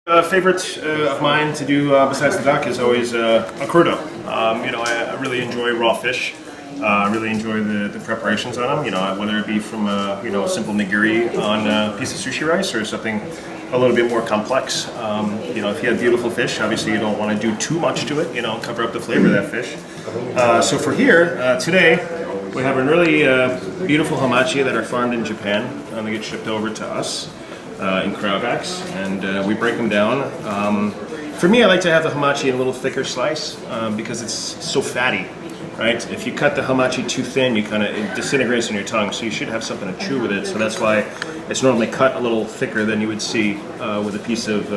A favorite of mine to do besides the duck is always a crudo. I really enjoy raw fish. I really enjoy the preparations on them. Whether it be from a simple nigiri on a piece of sushi rice or something a little bit more complex. If you have beautiful fish, obviously you don't want to do too much to it. Cover up the flavor of that fish. So for here today, we have a really beautiful hamachi that are farmed in Japan. They get shipped over to us in cryovacs, and we break them down. For me, I like to have the hamachi in a little thicker slice because it's so fatty, right? If you cut the hamachi too thin, it disintegrates in your tongue, so you should have something to chew with it. So that's why it's normally cut a little thicker than you would see with a piece of,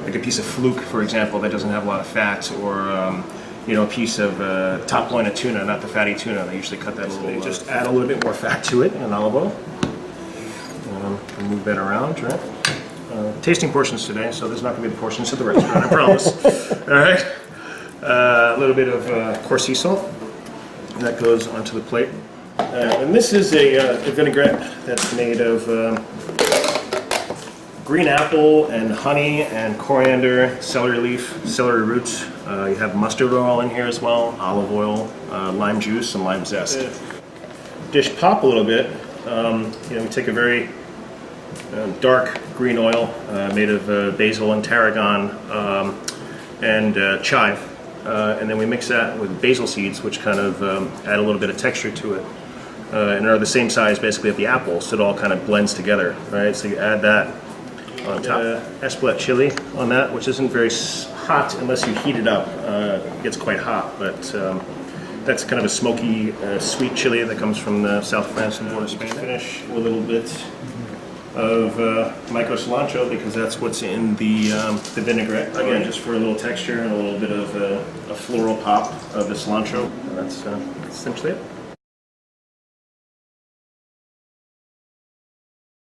like a piece of fluke, for example, that doesn't have a lot of fat, or a piece of top loin of tuna, not the fatty tuna. They usually cut that a little. They just add a little bit more fat to it in olive oil. Move that around, right? Tasting portions today, so there's not going to be the portions of the restaurant, I promise. All right. A little bit of coarse sea salt. That goes onto the plate. And this is a vinaigrette that's made of green apple and honey and coriander, celery leaf, celery roots. You have mustard oil in here as well, olive oil, lime juice, and lime zest. Dish pop a little bit. We take a very dark green oil made of basil and tarragon and chive, and then we mix that with basil seeds, which kind of add a little bit of texture to it, and are the same size basically of the apple, so it all kind of blends together, right? So you add that on top. Espelette chili on that, which isn't very hot unless you heat it up. It gets quite hot, but that's kind of a smoky, sweet chili that comes from the South France and border Spain. Finish with a little bit of micro cilantro, because that's what's in the vinaigrette. Again, just for a little texture and a little bit of a floral pop of the cilantro. And that's essentially it.